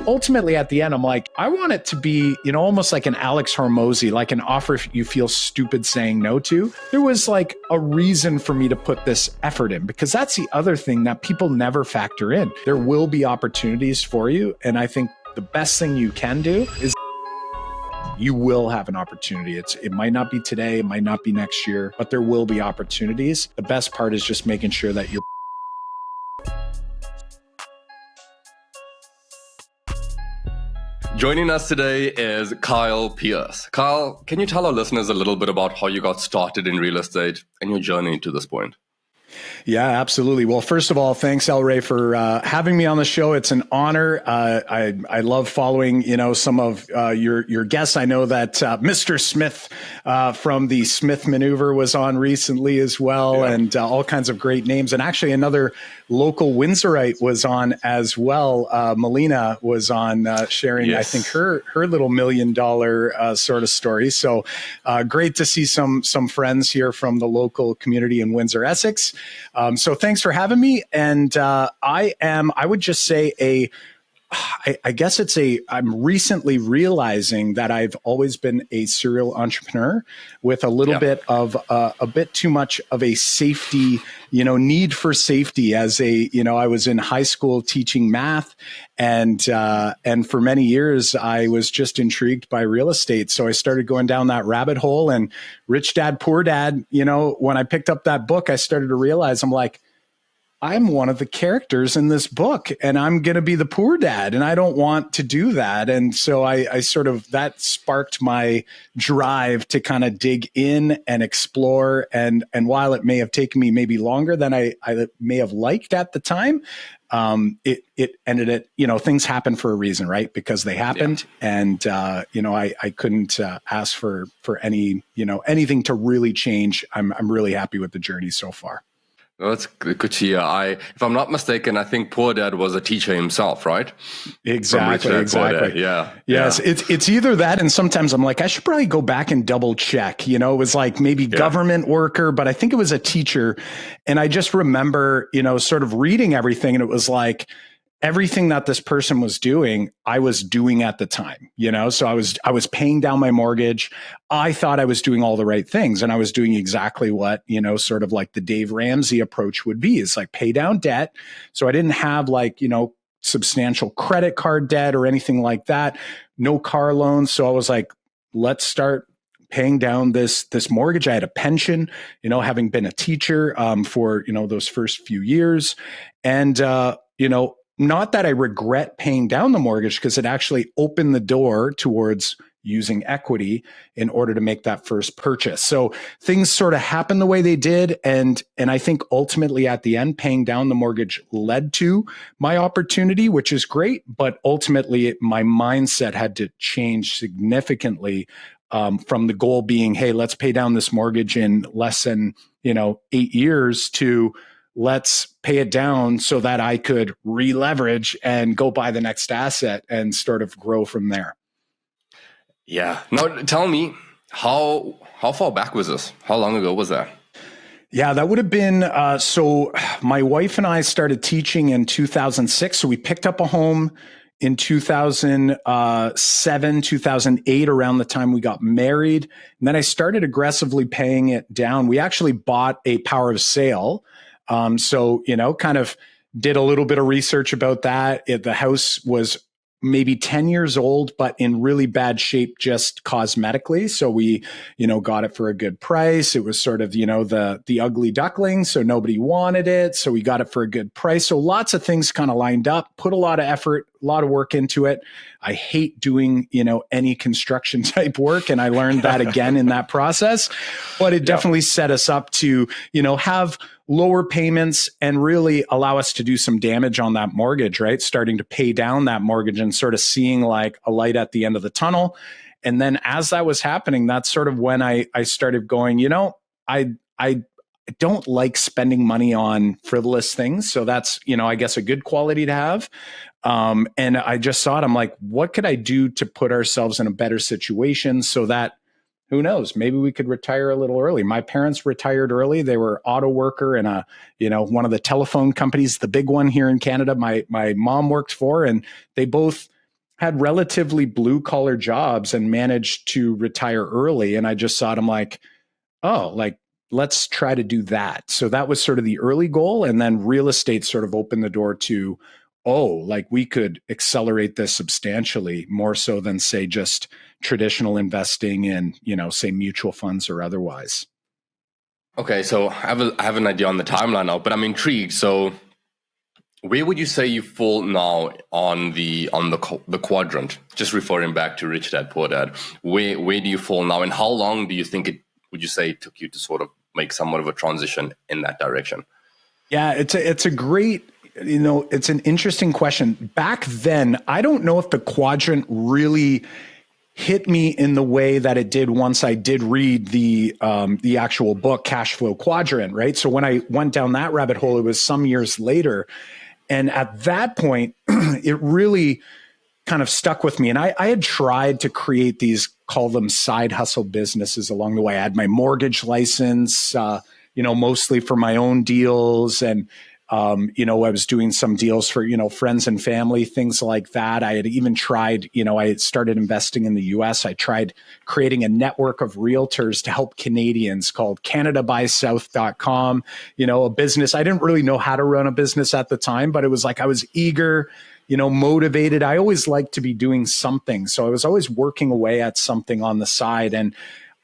ultimately at the end, I'm like, I want it to be, almost like an Alex Hormozy, like an offer you feel stupid saying no to. There was like a reason for me to put this effort in, because that's the other thing that people never factor in. There will be opportunities for you. And I think the best thing you can do is you will have an opportunity. It might not be today, it might not be next year, but there will be opportunities. The best part is just making sure that you're Joining us today is Kyle Pearce. Kyle, can you tell our listeners a little bit about how you got started in real estate and your journey to this point? Yeah, absolutely. Well, first of all, thanks, El Rey, for having me on the show. It's an honor. I love following, some of your guests. I know that Mr. Smith from the Smith Maneuver was on recently as well, and all kinds of great names. And actually, another local Windsorite was on as well. Melina was on sharing, I think, her little $1 million sort of story. So great to see some friends here from the local community in Windsor, Essex. So thanks for having me. And I would just say I guess I'm recently realizing that I've always been a serial entrepreneur with a little bit of a bit too much of a safety, need for safety as I was in high school teaching math, and for many years I was just intrigued by real estate. So I started going down that rabbit hole, and Rich Dad, Poor Dad, when I picked up that book, I started to realize I'm one of the characters in this book, and I'm going to be the poor dad, and I don't want to do that. And so I sort of, that sparked my drive to kind of dig in and explore. And while it may have taken me maybe longer than I may have liked at the time, it ended at, things happen for a reason, right? Because they happened. And, I couldn't ask for any, anything to really change. I'm really happy with the journey so far. Well, that's good to hear. If I'm not mistaken, I think Poor Dad was a teacher himself, right? Exactly. Yeah. Yes. Yeah. It's either that, and sometimes I'm like, I should probably go back and double check. It was like maybe government worker, but I think it was a teacher. And I just remember, sort of reading everything, and it was like, everything that this person was doing, I was doing at the time, so I was paying down my mortgage. I thought I was doing all the right things, and I was doing exactly what, sort of like the Dave Ramsey approach would be, is like pay down debt. So I didn't have substantial credit card debt or anything like that. No car loans. So I was like, let's start paying down this mortgage. I had a pension, having been a teacher, for, those first few years. And, not that I regret paying down the mortgage, because it actually opened the door towards using equity in order to make that first purchase. So things sort of happened the way they did. And I think ultimately at the end, paying down the mortgage led to my opportunity, which is great. But ultimately my mindset had to change significantly, from the goal being, hey, let's pay down this mortgage in less than, 8 years, to let's pay it down so that I could re-leverage and go buy the next asset and sort of grow from there. Yeah. Now, tell me, how far back was this? How long ago was that? Yeah, that would have been, so my wife and I started teaching in 2006. So we picked up a home in 2007, 2008, around the time we got married. And then I started aggressively paying it down. We actually bought a power of sale. So, kind of did a little bit of research about that. The house was maybe 10 years old, but in really bad shape, just cosmetically. So we, got it for a good price. It was sort of, the ugly duckling. So nobody wanted it. So we got it for a good price. So lots of things kind of lined up, put a lot of effort, a lot of work into it. I hate doing, any construction type work. And I learned that again in that process, but it definitely set us up to, have lower payments and really allow us to do some damage on that mortgage, right? Starting to pay down that mortgage and sort of seeing like a light at the end of the tunnel. And then as that was happening, that's sort of when I started going, I don't like spending money on frivolous things. So that's, I guess a good quality to have. And I just saw it. I'm like, what could I do to put ourselves in a better situation so that, who knows, maybe we could retire a little early. My parents retired early. They were auto worker in one of the telephone companies, the big one here in Canada, my mom worked for, and they both had relatively blue collar jobs and managed to retire early. And I just thought, I'm like, oh, like, let's try to do that. So that was sort of the early goal. And then real estate sort of opened the door to, oh, like we could accelerate this substantially more so than say just traditional investing in, say mutual funds or otherwise. Okay, so I have an idea on the timeline now, but I'm intrigued. So where would you say you fall now on the quadrant? Just referring back to Rich Dad Poor Dad, where do you fall now, and how long do you think it would you say it took you to sort of make somewhat of a transition in that direction? Yeah, it's a great, it's an interesting question. Back then, I don't know if the quadrant really hit me in the way that it did once I did read the actual book Cash Flow Quadrant, right? So when I went down that rabbit hole, it was some years later. And at that point, it really kind of stuck with me. And I had tried to create these, call them side hustle businesses along the way. I had my mortgage license, mostly for my own deals. And, I was doing some deals for, friends and family, things like that. I had even tried, I had started investing in the US. I tried creating a network of realtors to help Canadians called CanadaBuySouth.com, a business. I didn't really know how to run a business at the time, but it was like I was eager, motivated. I always liked to be doing something. So I was always working away at something on the side. And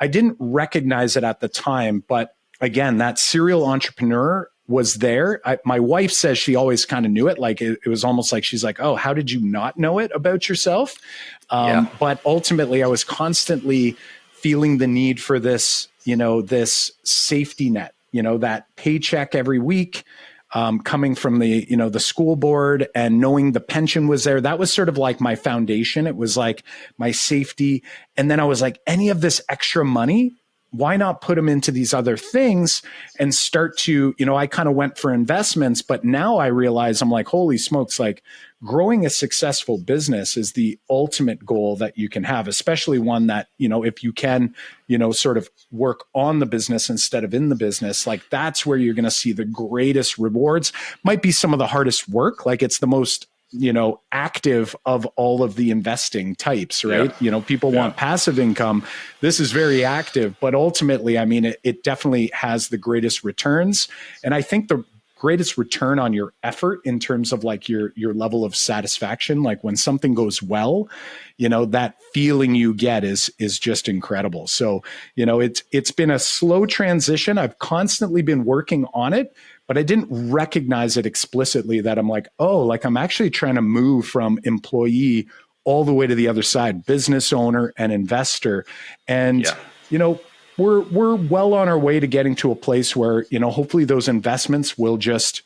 I didn't recognize it at the time. But again, that serial entrepreneur was there. My wife says she always kind of knew it. Like it was almost like she's like, oh, how did you not know it about yourself? But ultimately, I was constantly feeling the need for this, this safety net, that paycheck every week. Coming from the school board and knowing the pension was there, that was sort of like my foundation. It was like my safety. And then I was like, any of this extra money, why not put them into these other things and start to, I kind of went for investments, but now I realize I'm like, holy smokes, like growing a successful business is the ultimate goal that you can have, especially one that, if you can, sort of work on the business instead of in the business, like that's where you're going to see the greatest rewards. Might be some of the hardest work. Like it's the most active of all of the investing types, right? Yeah. People want passive income. This is very active, but ultimately, I mean, it definitely has the greatest returns. And I think the greatest return on your effort in terms of like your level of satisfaction, like when something goes well, that feeling you get is just incredible. So, it's been a slow transition. I've constantly been working on it, but I didn't recognize it explicitly that I'm like, oh, like I'm actually trying to move from employee all the way to the other side, business owner and investor. And, we're well on our way to getting to a place where, hopefully those investments will just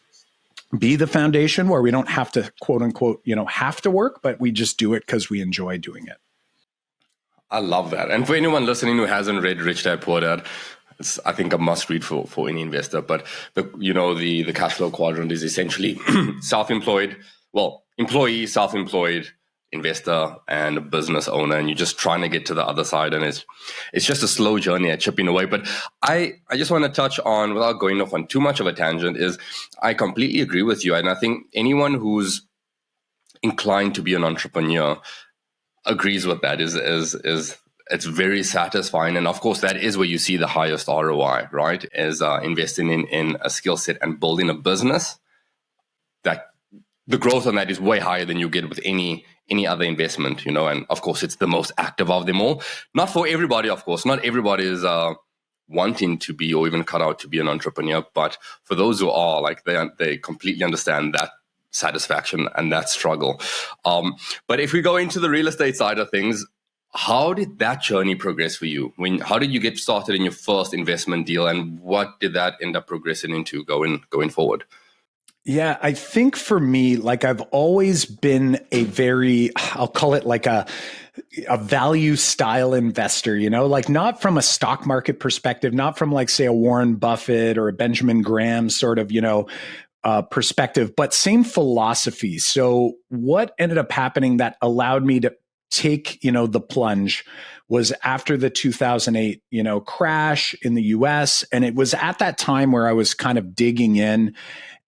be the foundation where we don't have to quote unquote, have to work, but we just do it because we enjoy doing it. I love that. And for anyone listening who hasn't read Rich Dad Poor Dad, it's, I think, a must read for any investor. But the cash flow quadrant is essentially self-employed, employee, self-employed, investor, and a business owner, and you're just trying to get to the other side, and it's just a slow journey at chipping away. But I just want to touch on, without going off on too much of a tangent, is I completely agree with you, and I think anyone who's inclined to be an entrepreneur agrees with that. Is it's very satisfying, and of course that is where you see the highest ROI, right? Is investing in a skill set and building a business. That the growth on that is way higher than you get with any other investment, and of course it's the most active of them all. Not for everybody, of course. Not everybody is wanting to be or even cut out to be an entrepreneur, but for those who are, like, they completely understand that satisfaction and that struggle. But if we go into the real estate side of things, how did that journey progress for you? How did you get started in your first investment deal, and what did that end up progressing into going forward? Yeah, I think for me, like I've always been a very, I'll call it like a value style investor, like not from a stock market perspective, not from like say a Warren Buffett or a Benjamin Graham sort of, perspective, but same philosophy. So what ended up happening that allowed me to take, the plunge was after the 2008, crash in the US. And it was at that time where I was kind of digging in.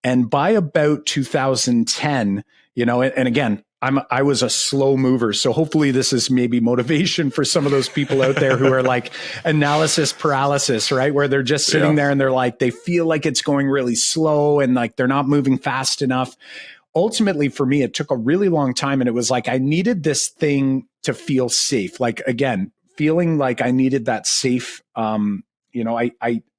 And by about 2010, and again, I was a slow mover. So hopefully this is maybe motivation for some of those people out there who are like analysis paralysis, right? Where they're just sitting there and they're like, they feel like it's going really slow and like they're not moving fast enough. Ultimately for me, it took a really long time. And it was like, I needed this thing to feel safe. Like, again, feeling like I needed that safe,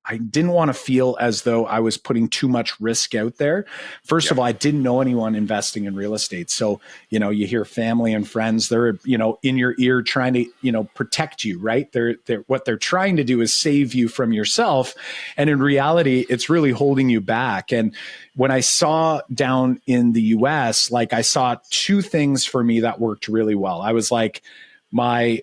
I didn't want to feel as though I was putting too much risk out there. First of all, I didn't know anyone investing in real estate. So, you hear family and friends, they're, in your ear trying to, protect you, right? They're what they're trying to do is save you from yourself. And in reality, it's really holding you back. And when I saw down in the US, like I saw two things for me that worked really well. I was like,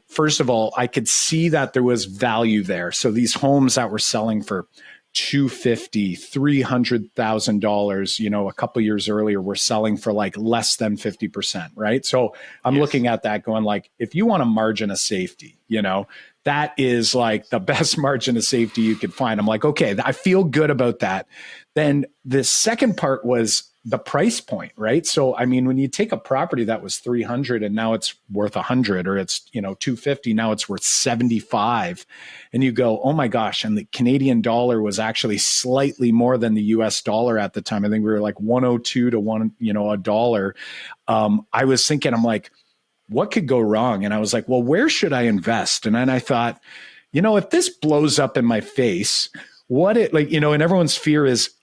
first of all, I could see that there was value there. So these homes that were selling for $250,000, $300,000, a couple of years earlier, were selling for like less than 50%, right? So I'm looking at that going like, if you want a margin of safety, that is like the best margin of safety you could find. I'm like, okay, I feel good about that. Then the second part was the price point, right? So, I mean, when you take a property that was 300 and now it's worth 100, or it's, 250, now it's worth 75. And you go, oh my gosh. And the Canadian dollar was actually slightly more than the US dollar at the time. I think we were like 102 to a dollar. I was thinking, I'm like, what could go wrong? And I was like, well, where should I invest? And then I thought, if this blows up in my face, and everyone's fear is,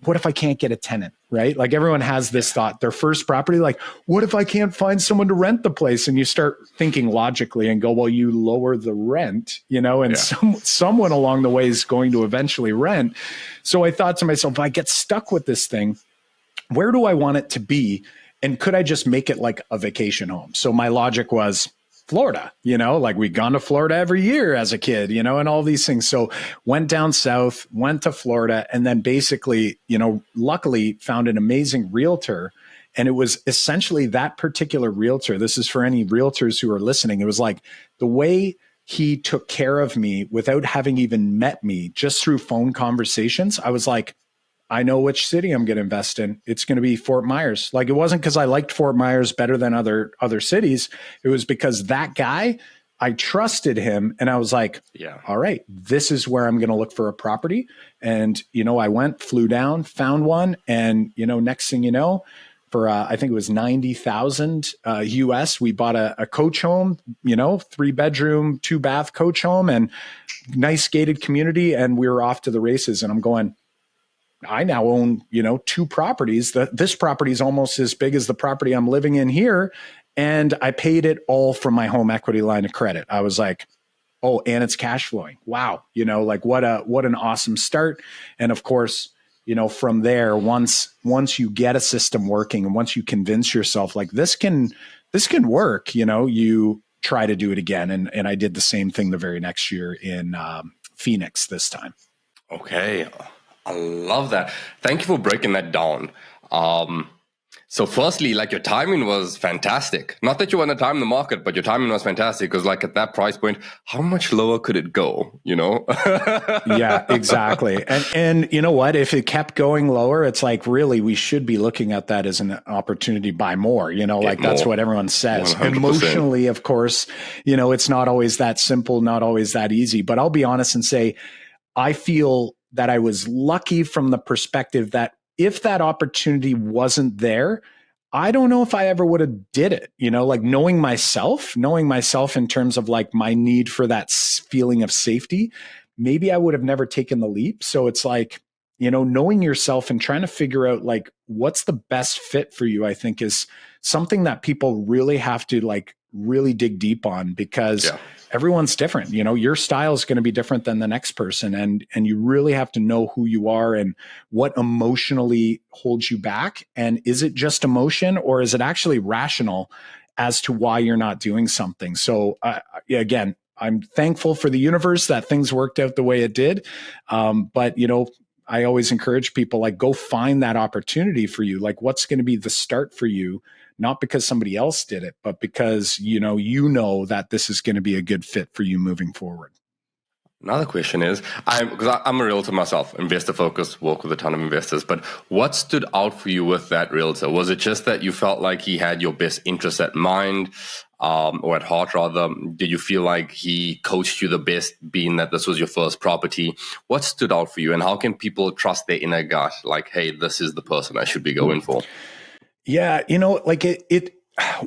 what if I can't get a tenant, right? Like everyone has this thought, their first property, like, what if I can't find someone to rent the place? And you start thinking logically and go, well, you lower the rent, and someone along the way is going to eventually rent. So I thought to myself, if I get stuck with this thing, where do I want it to be? And could I just make it like a vacation home? So my logic was, Florida, like we'd gone to Florida every year as a kid, and all these things. So went down south, went to Florida, and then basically, luckily found an amazing realtor. And it was essentially that particular realtor. This is for any realtors who are listening. It was like the way he took care of me without having even met me, just through phone conversations. I was like, I know which city I'm going to invest in. It's going to be Fort Myers. Like, it wasn't because I liked Fort Myers better than other cities. It was because that guy, I trusted him. And I was like, all right, this is where I'm going to look for a property. And, I flew down, found one. And, next thing you know, for, I think it was 90,000 US, we bought a coach home, 3-bedroom, 2-bath coach home, and nice gated community. And we were off to the races. And I'm going, I now own, 2 properties. This property is almost as big as the property I'm living in here. And I paid it all from my home equity line of credit. I was like, oh, and it's cash flowing. Wow. Like what an awesome start. And of course, from there, once you get a system working and once you convince yourself like this can work, you try to do it again. And I did the same thing the very next year in Phoenix this time. Okay. I love that. Thank you for breaking that down. So firstly, like your timing was fantastic. Not that you want to time the market, but your timing was fantastic because like at that price point, how much lower could it go, Yeah, exactly. And you know what? If it kept going lower, it's like, really, we should be looking at that as an opportunity to buy more, that's what everyone says. 100%. Emotionally, of course, it's not always that simple, not always that easy. But I'll be honest and say, I feel that I was lucky from the perspective that if that opportunity wasn't there, I don't know if I ever would have did it, like knowing myself in terms of like my need for that feeling of safety, maybe I would have never taken the leap. So it's like, knowing yourself and trying to figure out like what's the best fit for you, I think is something that people really have to like really dig deep on because everyone's different. Your style is going to be different than the next person. And you really have to know who you are and what emotionally holds you back. And is it just emotion or is it actually rational as to why you're not doing something? So again, I'm thankful for the universe that things worked out the way it did. But I always encourage people like go find that opportunity for you. Like what's going to be the start for you? Not because somebody else did it, but because, you know that this is going to be a good fit for you moving forward. Another question is, because I'm a realtor myself, investor focused, work with a ton of investors, but what stood out for you with that realtor? Was it just that you felt like he had your best interests at mind, or at heart rather? Did you feel like he coached you the best, being that this was your first property? What stood out for you, and how can people trust their inner gut? Like, hey, this is the person I should be going for. Yeah, like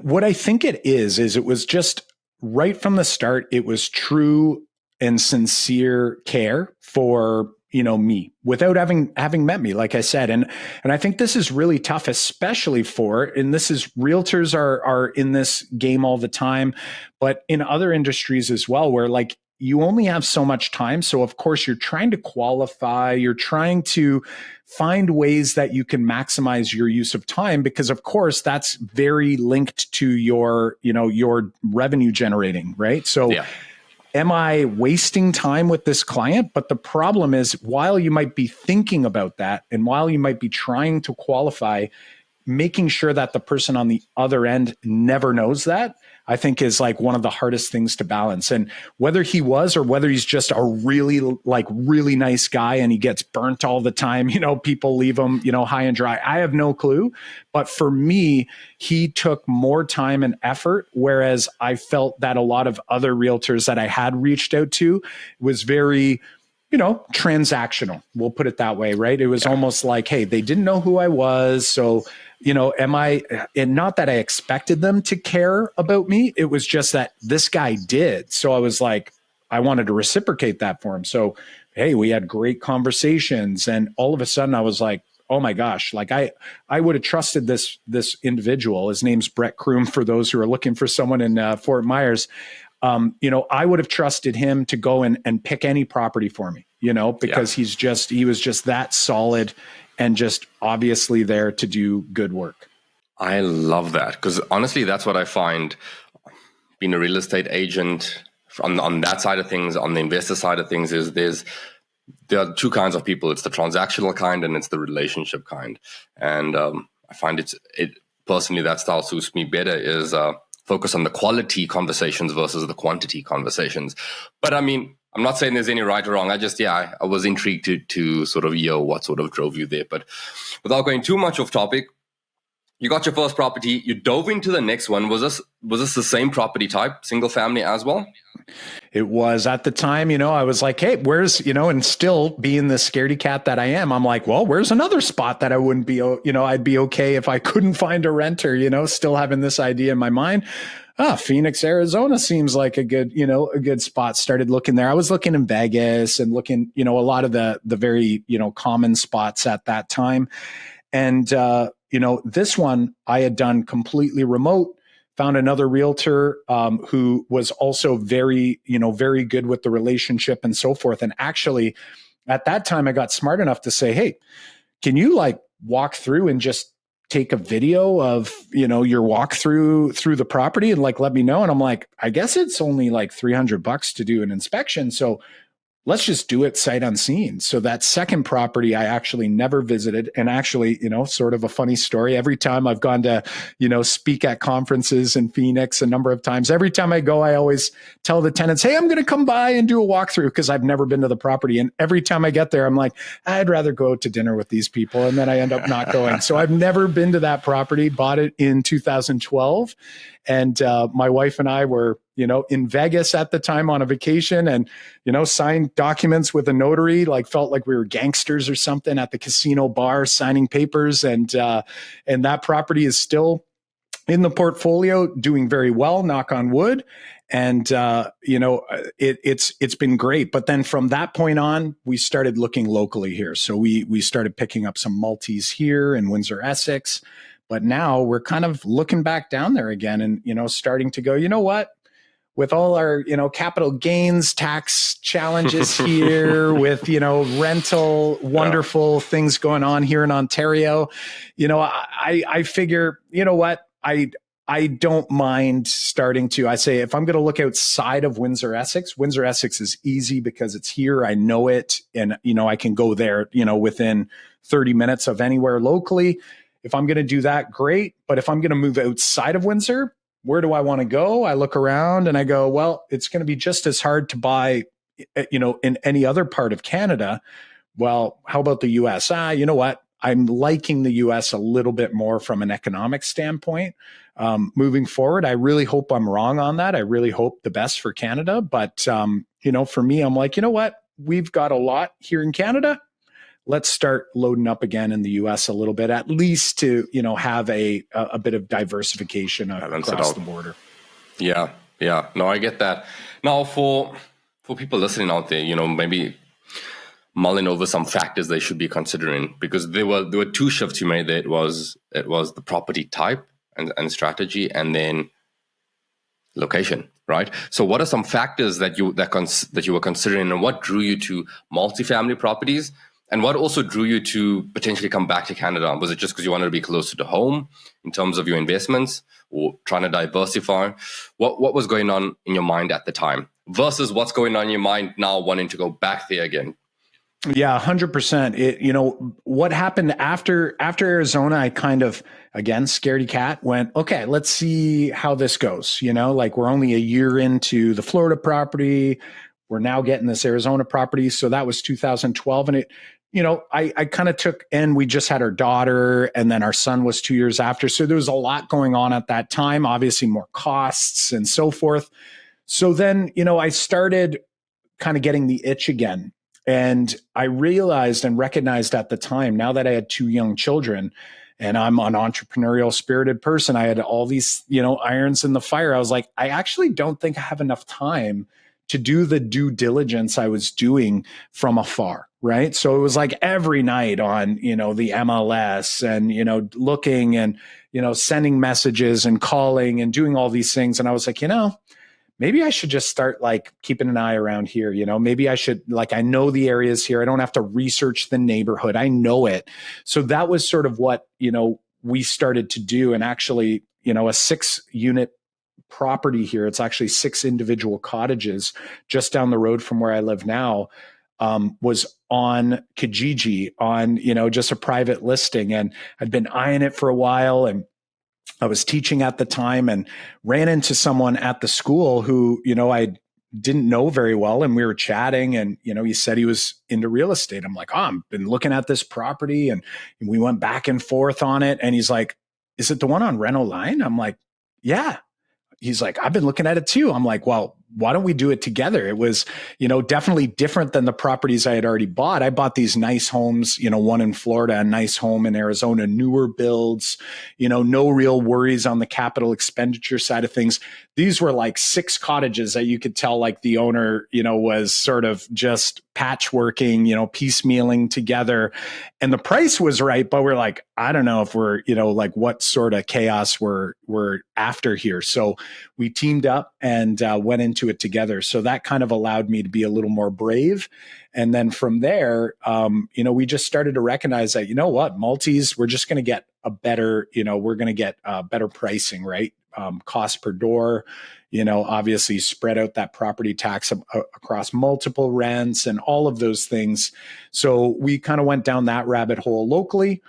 what I think it is it was just right from the start, it was true and sincere care for, me without having met me, like I said. And I think this is really tough, especially and this is realtors are in this game all the time, but in other industries as well, where like you only have so much time. So of course you're trying to qualify, you're trying to find ways that you can maximize your use of time, because of course that's very linked to your revenue generating, right? So yeah. Am I wasting time with this client? But the problem is, while you might be thinking about that and while you might be trying to qualify, making sure that the person on the other end never knows that, I think is like one of the hardest things to balance. And whether he was, or whether he's just a really nice guy and he gets burnt all the time, people leave him, high and dry, I have no clue. But for me, he took more time and effort, whereas I felt that a lot of other realtors that I had reached out to was very, transactional. We'll put it that way, right? It was almost like, hey, they didn't know who I was. So, and not that I expected them to care about me. It was just that this guy did. So I was like, I wanted to reciprocate that for him. So, hey, we had great conversations. And all of a sudden I was like, oh my gosh, like I would have trusted this individual. His name's Brett Kroom, for those who are looking for someone in Fort Myers. I would have trusted him to go and pick any property for me, because he was just that solid and just obviously there to do good work. I love that, because honestly, that's what I find being a real estate agent on that side of things, on the investor side of things, is there are two kinds of people. It's the transactional kind and it's the relationship kind. And I find it personally, that style suits me better, is focus on the quality conversations versus the quantity conversations. But I mean, I'm not saying there's any right or wrong. I was intrigued to sort of hear what sort of drove you there. But without going too much off topic, you got your first property, you dove into the next one. Was this the same property type, single family as well? It was at the time, I was like, hey, where's, and still being the scaredy cat that I am, I'm like, well, where's another spot that I wouldn't be, I'd be okay if I couldn't find a renter, still having this idea in my mind. Phoenix, Arizona seems like a good spot. Started looking there. I was looking in Vegas and looking, a lot of the very, common spots at that time. And, this one I had done completely remote, found another realtor who was also very good with the relationship and so forth. And actually at that time I got smart enough to say, hey, can you like walk through and just take a video of, your walk through the property and like, let me know. And I'm like, I guess it's only like $300 to do an inspection. So let's just do it sight unseen. So that second property I actually never visited. And actually, sort of a funny story. Every time I've gone to, speak at conferences in Phoenix a number of times, every time I go, I always tell the tenants, hey, I'm going to come by and do a walkthrough, because I've never been to the property. And every time I get there, I'm like, I'd rather go to dinner with these people. And then I end up not going. So I've never been to that property, bought it in 2012. And my wife and I were, in Vegas at the time on a vacation, and, signed documents with a notary, like felt like we were gangsters or something at the casino bar signing papers. And that property is still in the portfolio, doing very well, knock on wood. And, it's been great. But then from that point on, we started looking locally here. So we started picking up some multis here in Windsor, Essex. But now we're kind of looking back down there again and, starting to go, you know what? With all our, capital gains tax challenges here, with, rental, wonderful things going on here in Ontario, I figure, what, I don't mind starting to, I say, if I'm going to look outside of Windsor, Essex is easy because it's here. I know it. And, I can go there, within 30 minutes of anywhere locally. If I'm going to do that, great. But if I'm going to move outside of Windsor, where do I want to go? I look around and I go, well, it's going to be just as hard to buy in any other part of Canada. Well, how about the US? You know what? I'm liking the US a little bit more from an economic standpoint. Moving forward, I really hope I'm wrong on that. I really hope the best for Canada. But, for me, I'm like, you know what? We've got a lot here in Canada. Let's start loading up again in the US a little bit, at least to, have a bit of diversification across the border. Yeah. Yeah. No, I get that. Now for people listening out there, maybe mulling over some factors they should be considering, because there were two shifts you made there. It was the property type and strategy, and then location, right? So what are some factors that you were considering, and what drew you to multifamily properties, and what also drew you to potentially come back to Canada? Was it just because you wanted to be closer to home in terms of your investments, or trying to diversify? What was going on in your mind at the time versus what's going on in your mind now, wanting to go back there again? Yeah, 100%. What happened after Arizona, I kind of, again, scaredy cat, went, okay, let's see how this goes. Like, we're only a year into the Florida property. We're now getting this Arizona property. So that was 2012. And I kind of took, and we just had our daughter, and then our son was 2 years after. So there was a lot going on at that time, obviously more costs and so forth. So then, I started kind of getting the itch again. And I realized and recognized at the time, now that I had two young children and I'm an entrepreneurial spirited person, I had all these, irons in the fire. I was like, I actually don't think I have enough time to do the due diligence I was doing from afar. Right. So it was like every night on, the MLS and, looking and, sending messages and calling and doing all these things. And I was like, maybe I should just start like keeping an eye around here. Maybe I should, like, I know the areas here. I don't have to research the neighborhood. I know it. So that was sort of what, we started to do. And actually, a 6-unit property here, it's actually 6 individual cottages just down the road from where I live now, was on Kijiji on, just a private listing. And I'd been eyeing it for a while, and I was teaching at the time and ran into someone at the school who, I didn't know very well. And we were chatting, and, he said he was into real estate. I'm like, I've been looking at this property, and we went back and forth on it. And he's like, is it the one on Reno Line? I'm like, yeah. He's like, I've been looking at it too. I'm like, well, why don't we do it together? It was, definitely different than the properties I had already bought. I bought these nice homes, one in Florida, a nice home in Arizona, newer builds, no real worries on the capital expenditure side of things. These were like 6 cottages that you could tell like the owner, was sort of just patchworking, piecemealing together. And the price was right, but we're like, I don't know if we're, like what sort of chaos we're after here. So we teamed up and went into it together. So that kind of allowed me to be a little more brave. And then from there, we just started to recognize that, multis, we're just going to get a better, we're going to get better pricing, right? Cost per door, obviously spread out that property tax across multiple rents and all of those things. So we kind of went down that rabbit hole locally.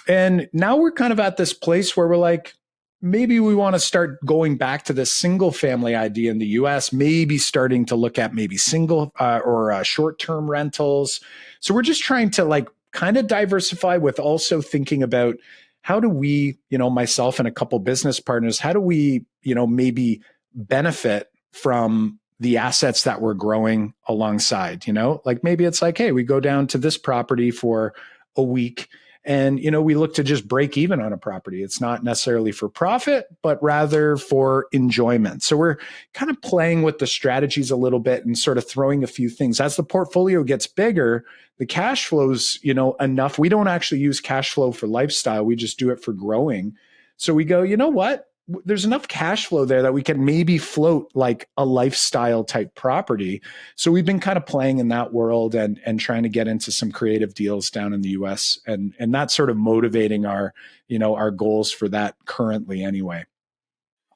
And now we're kind of at this place where we're like, maybe we want to start going back to the single family idea in the US, maybe starting to look at maybe single or short-term rentals. So we're just trying to like kind of diversify with also thinking about how do we, myself and a couple business partners, how do we, maybe benefit from the assets that we're growing alongside, like maybe it's like, hey, we go down to this property for a week and, we look to just break even on a property. It's not necessarily for profit, but rather for enjoyment. So we're kind of playing with the strategies a little bit and sort of throwing a few things. As the portfolio gets bigger, the cash flows, enough. We don't actually use cash flow for lifestyle. We just do it for growing. So we go, you know what? There's enough cash flow there that we can maybe float like a lifestyle type property. So we've been kind of playing in that world and trying to get into some creative deals down in the US. And that's sort of motivating our, our goals for that currently anyway.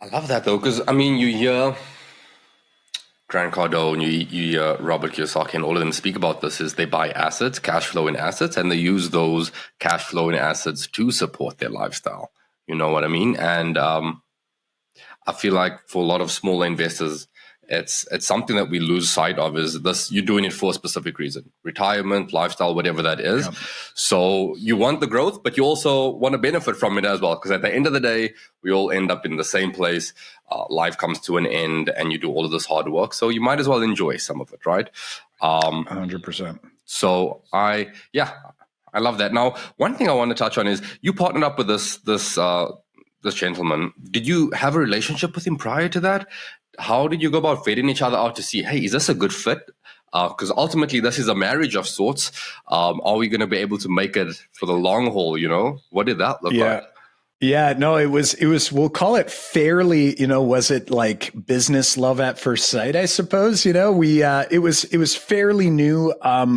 I love that though, because you hear Grant Cardone, you hear Robert Kiyosaki, and all of them speak about this is they buy assets, cash flow in assets, and they use those cash flow in assets to support their lifestyle. You know what I mean? And I feel like for a lot of smaller investors, it's something that we lose sight of. Is this, you're doing it for a specific reason, retirement, lifestyle, whatever that is. Yep. So you want the growth, but you also want to benefit from it as well, because at the end of the day, we all end up in the same place. Life comes to an end and you do all of this hard work, so you might as well enjoy some of it, right? 100%. So I love that. Now, one thing I want to touch on is you partnered up with this gentleman. Did you have a relationship with him prior to that? How did you go about vetting each other out to see, hey, is this a good fit? Because ultimately, this is a marriage of sorts. Are we going to be able to make it for the long haul? What did that look like? Yeah, no, it was, we'll call it fairly, was it like business love at first sight, I suppose, it was fairly new.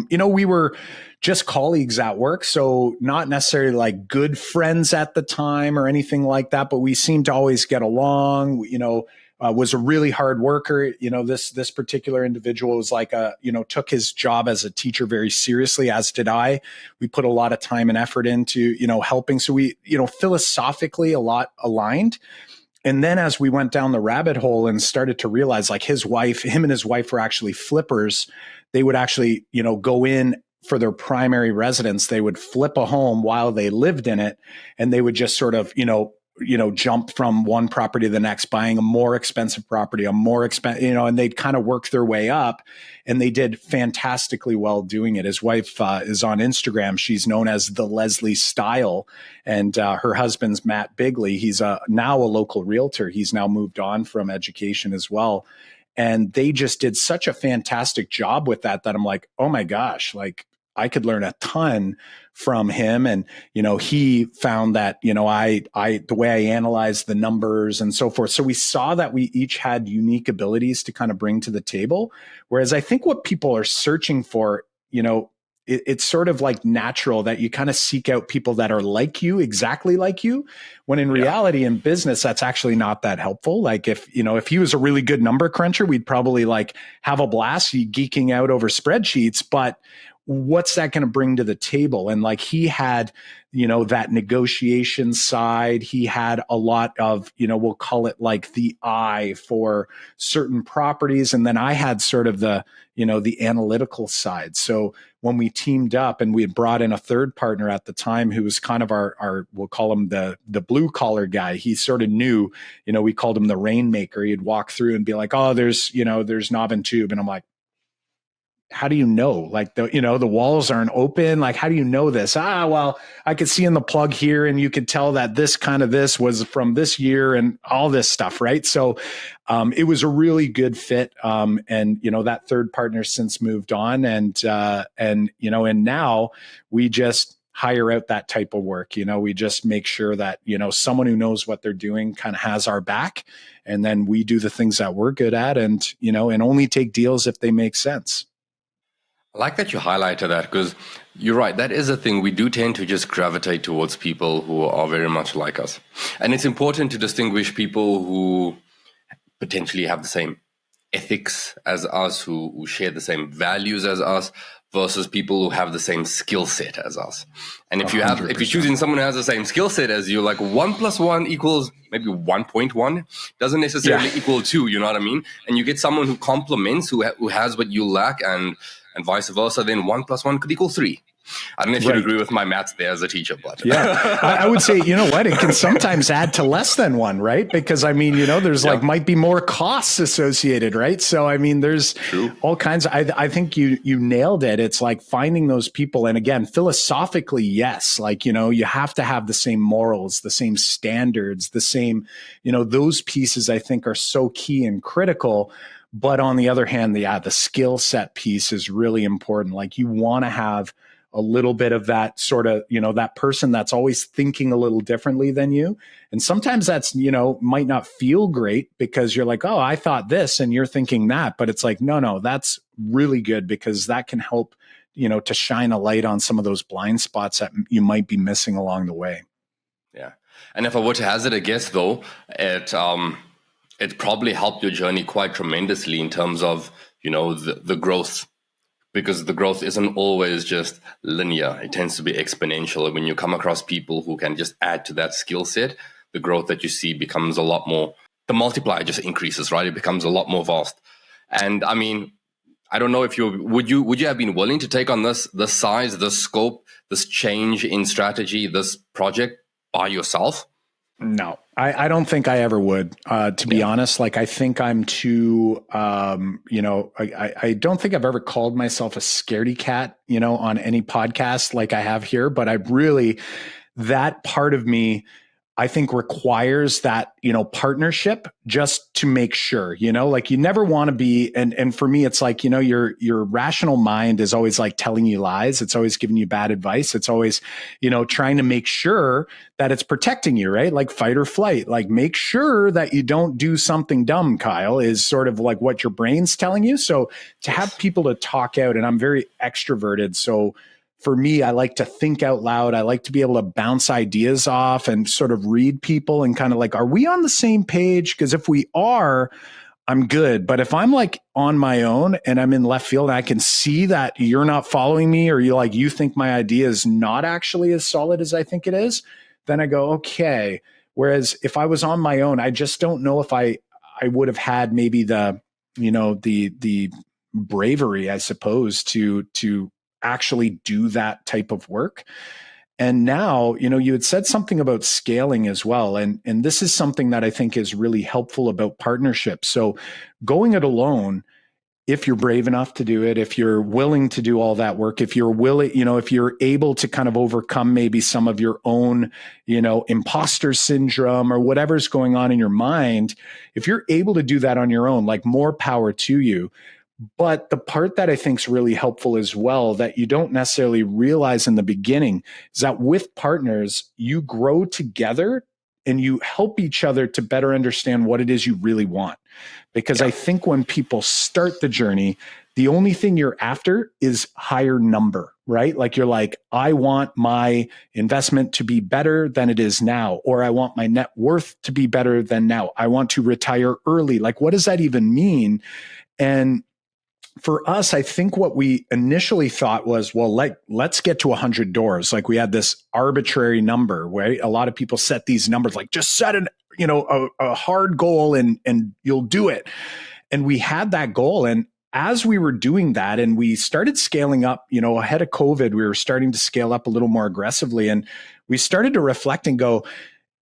We were just colleagues at work. So not necessarily like good friends at the time or anything like that, but we seemed to always get along, was a really hard worker. This particular individual was like took his job as a teacher very seriously, as did I. We put a lot of time and effort into, helping. So we, philosophically a lot aligned. And then as we went down the rabbit hole and started to realize, like, him and his wife were actually flippers. They would actually, go in for their primary residence. They would flip a home while they lived in it. And they would just sort of, jump from one property to the next, buying a more expensive property, and they'd kind of work their way up, and they did fantastically well doing it. His wife is on Instagram. She's known as the Leslie Style, and her husband's Matt Bigley. He's now a local realtor. He's now moved on from education as well. And they just did such a fantastic job with that I'm like, oh my gosh, like, I could learn a ton from him. And, he found that, the way I analyzed the numbers and so forth. So we saw that we each had unique abilities to kind of bring to the table. Whereas I think what people are searching for, it's sort of like natural that you kind of seek out people that are like you, exactly like you, when in reality in business, that's actually not that helpful. Like if he was a really good number cruncher, we'd probably like have a blast geeking out over spreadsheets, but what's that going to bring to the table? And like he had, that negotiation side. He had a lot of, we'll call it like the eye for certain properties. And then I had sort of the, the analytical side. So when we teamed up and we had brought in a third partner at the time, who was kind of our we'll call him the blue collar guy. He sort of knew, we called him the rainmaker. He'd walk through and be like, oh, there's knob and tube. And I'm like, how do you know? Like the walls aren't open. Like, how do you know this? Well, I could see in the plug here, and you could tell that this was from this year and all this stuff. Right. So, it was a really good fit. And, that third partner since moved on, and now we just hire out that type of work. We just make sure that, someone who knows what they're doing kind of has our back. And then we do the things that we're good at, and only take deals if they make sense. I like that you highlighted that, because you're right. That is a thing. We do tend to just gravitate towards people who are very much like us. And it's important to distinguish people who potentially have the same ethics as us, who share the same values as us, versus people who have the same skill set as us. And if you're choosing someone who has the same skill set as you, like 1 + 1 equals maybe 1.1, doesn't necessarily equal 2. You know what I mean? And you get someone who complements, who has what you lack, and vice versa, then 1 + 1 could equal 3. I don't know if you'd agree with my maths there as a teacher, but I would say, it can sometimes add to less than 1, right? Because there's might be more costs associated, right? So, there's all kinds of, I think you nailed it. It's like finding those people. And again, philosophically, yes, like, you have to have the same morals, the same standards, the same, those pieces I think are so key and critical. But on the other hand, the skill set piece is really important. Like you want to have a little bit of that sort of, that person that's always thinking a little differently than you. And sometimes that's, might not feel great because you're like, oh, I thought this and you're thinking that. But it's like, no, that's really good, because that can help, to shine a light on some of those blind spots that you might be missing along the way. Yeah. And if I were to hazard a guess, though, it probably helped your journey quite tremendously in terms of, the growth, because the growth isn't always just linear. It tends to be exponential. When you come across people who can just add to that skill set, the growth that you see becomes a lot more, the multiplier just increases, right? It becomes a lot more vast. And I mean, I don't know if would you have been willing to take on this size, this scope, this change in strategy, this project by yourself? No, I don't think I ever would, to be honest. Like, I think I'm too, I don't think I've ever called myself a scaredy cat, on any podcast like I have here, but that part of me, I think requires that, partnership just to make sure, like you never want to be. And for me, it's like, your rational mind is always like telling you lies. It's always giving you bad advice. It's always, trying to make sure that it's protecting you, right? Like fight or flight, like make sure that you don't do something dumb, Kyle, is sort of like what your brain's telling you. So to have people to talk out, and I'm very extroverted. So for me, I like to think out loud. I like to be able to bounce ideas off and sort of read people and kind of like, are we on the same page? Because if we are, I'm good. But if I'm like on my own and I'm in left field and I can see that you're not following me, or you think my idea is not actually as solid as I think it is, then I go, okay. Whereas if I was on my own, I just don't know if I would have had maybe the bravery, I suppose, to actually do that type of work. And now, you had said something about scaling as well. And this is something that I think is really helpful about partnerships. So going it alone, if you're brave enough to do it, if you're willing to do all that work, if you're willing, if you're able to kind of overcome maybe some of your own, imposter syndrome or whatever's going on in your mind, if you're able to do that on your own, like more power to you. But the part that I think is really helpful as well, that you don't necessarily realize in the beginning, is that with partners, you grow together and you help each other to better understand what it is you really want. Because I think when people start the journey, the only thing you're after is higher number, right? Like you're like, I want my investment to be better than it is now, or I want my net worth to be better than now. I want to retire early. Like, what does that even mean? And for us, I think what we initially thought was, well, let's get to 100 doors. Like we had this arbitrary number, right? A lot of people set these numbers, like just set a hard goal and you'll do it. And we had that goal. And as we were doing that and we started scaling up, ahead of COVID, we were starting to scale up a little more aggressively. And we started to reflect and go,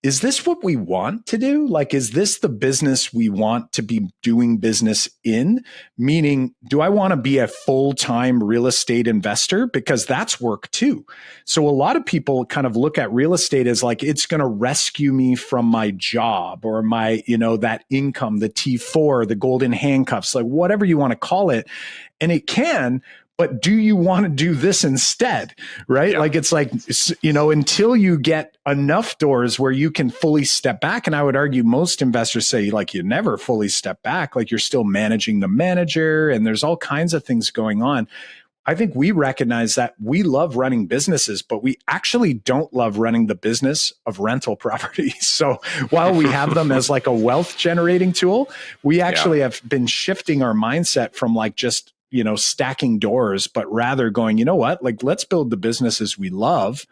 is this what we want to do? Like, is this the business we want to be doing business in? Meaning, do I want to be a full-time real estate investor? Because that's work too. So a lot of people kind of look at real estate as like, it's going to rescue me from my job or my, that income, the T4, the golden handcuffs, like whatever you want to call it. And it can, but do you want to do this instead? Right? Yeah. Like, it's like, until you get enough doors where you can fully step back. And I would argue most investors say like, you never fully step back. Like you're still managing the manager and there's all kinds of things going on. I think we recognize that we love running businesses, but we actually don't love running the business of rental properties. So while we have them as like a wealth generating tool, we actually have been shifting our mindset from like just stacking doors, but rather going, what, like, let's build the businesses we love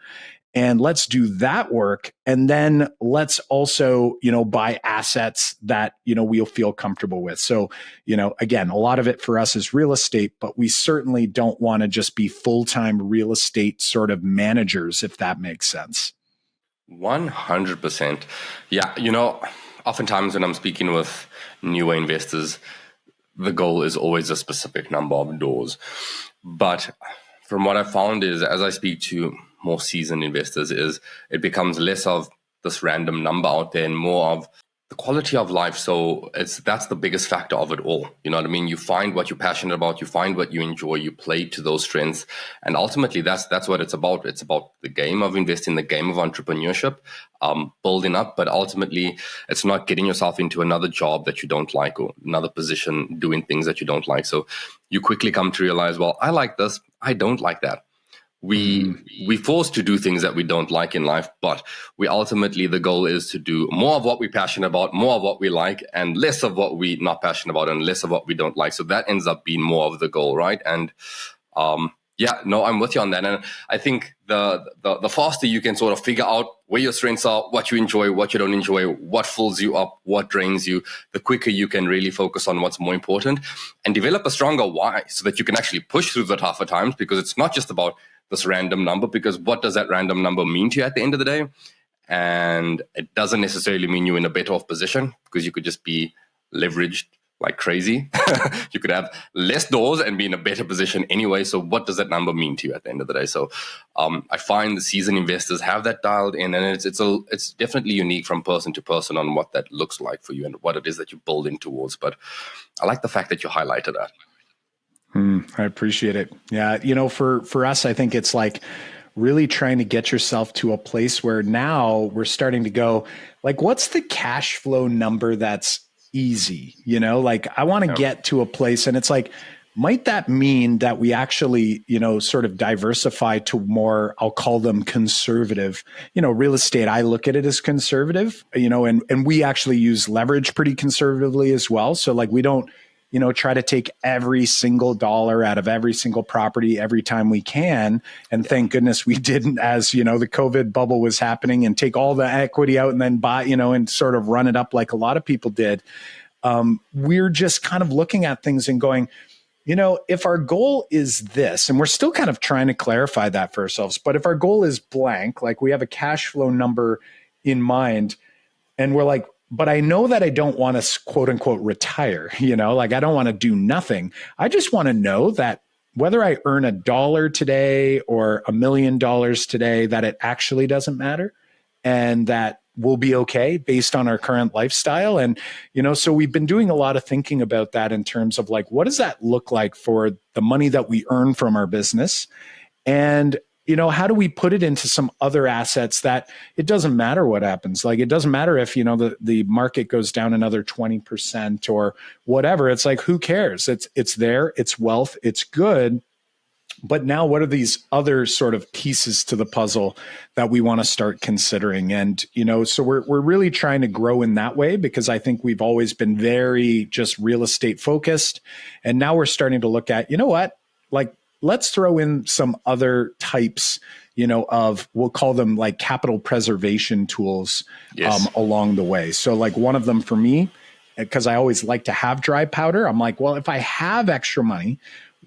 and let's do that work. And then let's also, buy assets that, we'll feel comfortable with. So, again, a lot of it for us is real estate, but we certainly don't want to just be full-time real estate sort of managers, if that makes sense. 100%. Yeah. Oftentimes when I'm speaking with newer investors, the goal is always a specific number of doors. But from what I've found is, as I speak to more seasoned investors, is it becomes less of this random number out there and more of the quality of life. So that's the biggest factor of it all. You know what I mean? You find what you're passionate about, you find what you enjoy, you play to those strengths. And ultimately that's what it's about. It's about the game of investing, the game of entrepreneurship, building up, but ultimately it's not getting yourself into another job that you don't like or another position doing things that you don't like. So you quickly come to realize, well, I like this, I don't like that. We forced to do things that we don't like in life, but we ultimately, the goal is to do more of what we're passionate about, more of what we like, and less of what we're not passionate about and less of what we don't like. So that ends up being more of the goal, right? And Yeah, no, I'm with you on that. And I think the faster you can sort of figure out where your strengths are, what you enjoy, what you don't enjoy, what fills you up, what drains you, the quicker you can really focus on what's more important and develop a stronger why so that you can actually push through the tougher times, because it's not just about this random number, because what does that random number mean to you at the end of the day? And it doesn't necessarily mean you're in a better off position, because you could just be leveraged like crazy. You could have less doors and be in a better position anyway. So what does that number mean to you at the end of the day? So I find the seasoned investors have that dialed in, and it's definitely unique from person to person on what that looks like for you and what it is that you're building towards. But I like the fact that you highlighted that. I appreciate it. Yeah. For us, I think it's like really trying to get yourself to a place where now we're starting to go like, what's the cash flow number that's easy? Like I want to get to a place, and it's like, might that mean that we actually, sort of diversify to more, I'll call them conservative, real estate. I look at it as conservative, and we actually use leverage pretty conservatively as well. So like, we don't, try to take every single dollar out of every single property every time we can. And thank goodness we didn't, as the COVID bubble was happening, and take all the equity out and then buy, and sort of run it up like a lot of people did. We're just kind of looking at things and going, if our goal is this, and we're still kind of trying to clarify that for ourselves, but if our goal is blank, like we have a cash flow number in mind, and we're like, but I know that I don't want to quote unquote retire, like I don't want to do nothing. I just want to know that whether I earn $1 today or $1 million today, that it actually doesn't matter, and that we'll be okay based on our current lifestyle. And, so we've been doing a lot of thinking about that in terms of like, what does that look like for the money that we earn from our business? And how do we put it into some other assets that it doesn't matter what happens? Like, it doesn't matter if, the market goes down another 20% or whatever. It's like, who cares? It's there, it's wealth, it's good. But now what are these other sort of pieces to the puzzle that we want to start considering? And, so we're really trying to grow in that way, because I think we've always been very just real estate focused. And now we're starting to look at, like, let's throw in some other types, of, we'll call them like capital preservation tools. Yes. Along the way. So like one of them for me, because I always like to have dry powder, I'm like, well, if I have extra money,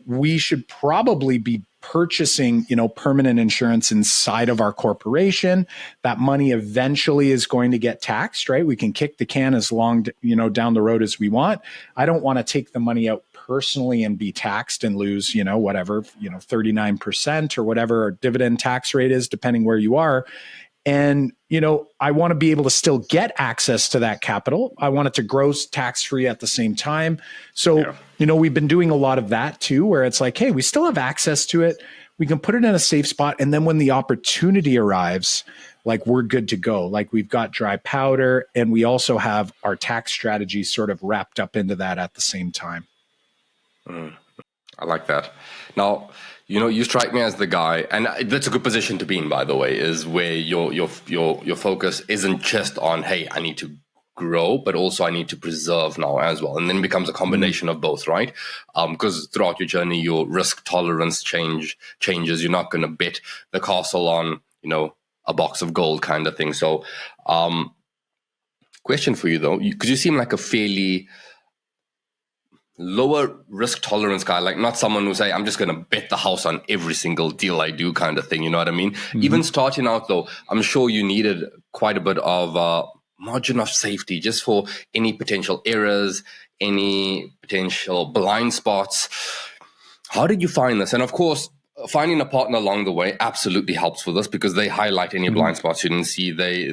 we should probably be purchasing, permanent insurance inside of our corporation. That money eventually is going to get taxed, right? We can kick the can as long, down the road as we want. I don't want to take the money out personally and be taxed and lose, whatever, 39% or whatever our dividend tax rate is, depending where you are. And, I want to be able to still get access to that capital. I want it to grow tax-free at the same time. So, we've been doing a lot of that too, where it's like, hey, we still have access to it. We can put it in a safe spot. And then when the opportunity arrives, like we're good to go. Like we've got dry powder, and we also have our tax strategy sort of wrapped up into that at the same time. I like that. Now, you strike me as the guy, and that's a good position to be in, by the way, is where your focus isn't just on, hey, I need to grow, but also I need to preserve now as well. And then it becomes a combination of both, right? Because throughout your journey, your risk tolerance changes. You're not going to bet the castle on, a box of gold kind of thing. So, question for you though, because you seem like a fairly lower risk tolerance guy, like not someone who say, I'm just going to bet the house on every single deal I do kind of thing. You know what I mean? Even starting out though, I'm sure you needed quite a bit of margin of safety just for any potential errors, any potential blind spots. How did you find this? And of course, finding a partner along the way absolutely helps with this, because they highlight any blind spots you didn't see. They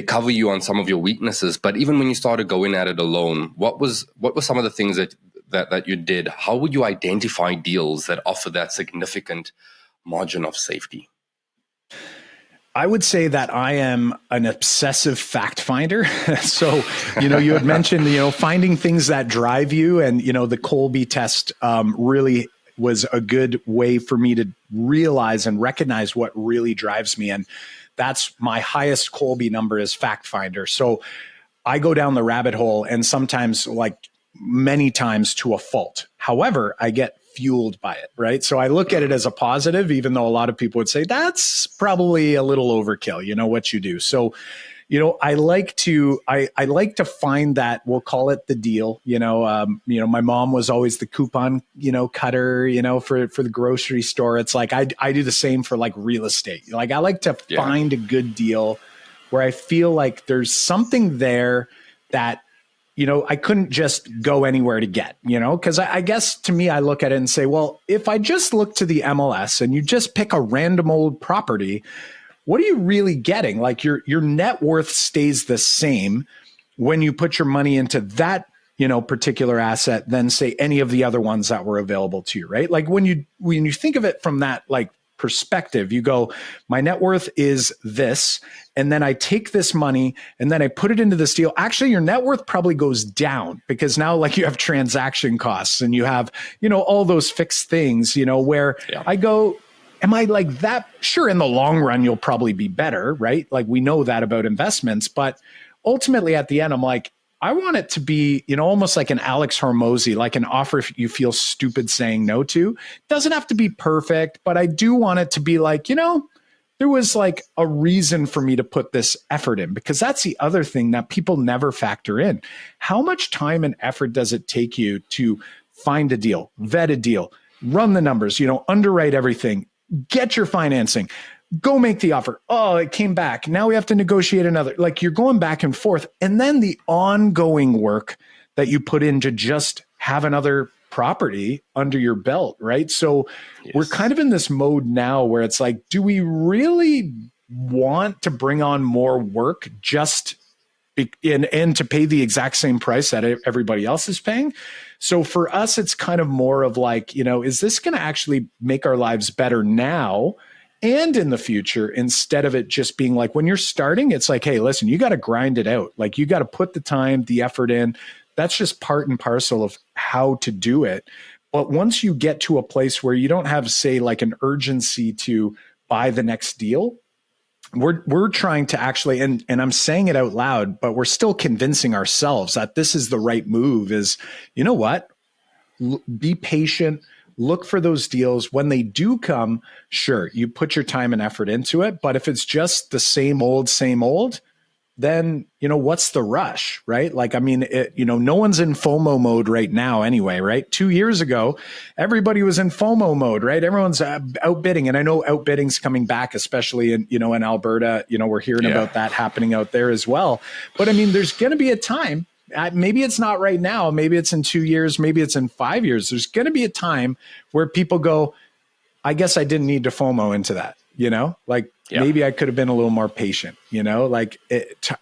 cover you on some of your weaknesses. But even when you started going at it alone, what were some of the things that you did? How would you identify deals that offer that significant margin of safety? I would say that I am an obsessive fact finder. So, you had mentioned, finding things that drive you, and, the Colby test really was a good way for me to realize and recognize what really drives me. And that's my highest Colby number, is fact finder. So I go down the rabbit hole, and sometimes, like many times, to a fault. However, I get fueled by it, right? So I look at it as a positive, even though a lot of people would say that's probably a little overkill, what you do. So, I like to find that, we'll call it the deal. My mom was always the coupon, cutter, for the grocery store. It's like I do the same for like real estate. Like I like to find a good deal where I feel like there's something there that I couldn't just go anywhere to get, because I guess to me, I look at it and say, well, if I just look to the MLS and you just pick a random old property, what are you really getting? Like your net worth stays the same when you put your money into that, particular asset than say any of the other ones that were available to you, right? Like when you think of it from that like perspective, you go, my net worth is this, and then I take this money and then I put it into this deal. Actually, your net worth probably goes down because now like you have transaction costs and you have, all those fixed things, where I go, am I like that? Sure, in the long run, you'll probably be better, right? Like we know that about investments, but ultimately at the end, I'm like, I want it to be, almost like an Alex Hormozy, like an offer you feel stupid saying no to. Doesn't have to be perfect, but I do want it to be like, there was like a reason for me to put this effort in, because that's the other thing that people never factor in. How much time and effort does it take you to find a deal, vet a deal, run the numbers, underwrite everything, get your financing, go make the offer. Oh, it came back. Now we have to negotiate another. Like you're going back and forth. And then the ongoing work that you put in to just have another property under your belt, right? So we're kind of in this mode now where it's like, do we really want to bring on more work just and to pay the exact same price that everybody else is paying? So for us, it's kind of more of like, is this going to actually make our lives better now and in the future, instead of it just being like, when you're starting, it's like, hey, listen, you got to grind it out. Like you got to put the time, the effort in. That's just part and parcel of how to do it. But once you get to a place where you don't have, say, like an urgency to buy the next deal, we're trying to actually, and I'm saying it out loud, but we're still convincing ourselves that this is the right move, is, you know what? Be patient, look for those deals. When they do come, sure, you put your time and effort into it. But if it's just the same old, then, what's the rush, right? Like, I mean, no one's in FOMO mode right now anyway, right? 2 years ago, everybody was in FOMO mode, right? Everyone's outbidding. And I know outbidding's coming back, especially in, in Alberta, we're hearing about that happening out there as well. But I mean, there's going to be a time, maybe it's not right now, maybe it's in 2 years, maybe it's in 5 years. There's going to be a time where people go, I guess I didn't need to FOMO into that. Maybe I could have been a little more patient, like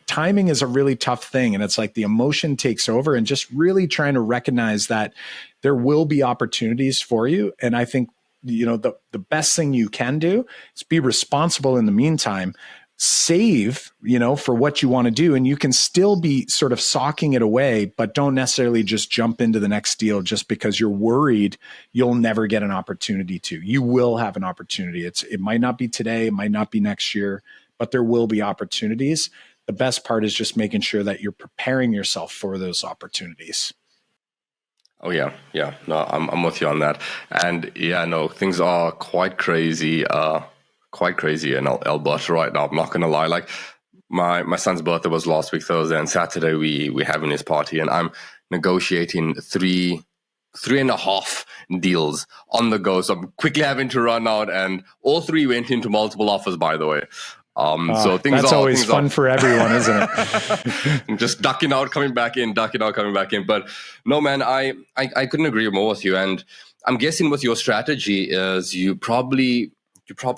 timing is a really tough thing. And it's like the emotion takes over, and just really trying to recognize that there will be opportunities for you. And I think, the best thing you can do is be responsible in the meantime, save, for what you want to do. And you can still be sort of socking it away, but don't necessarily just jump into the next deal just because you're worried you'll never get an opportunity to. You will have an opportunity. It might not be today, it might not be next year, but there will be opportunities. The best part is just making sure that you're preparing yourself for those opportunities. Oh yeah. No, I'm with you on that. And things are quite crazy. In Alberta right now. I'm not gonna lie. Like my son's birthday was last week Thursday, and Saturday we having his party, and I'm negotiating three and a half deals on the go. So I'm quickly having to run out, and all three went into multiple offers, by the way. So that's always fun for everyone, isn't it? Just ducking out, coming back in. But no, man, I couldn't agree more with you. And I'm guessing with your strategy is you're probably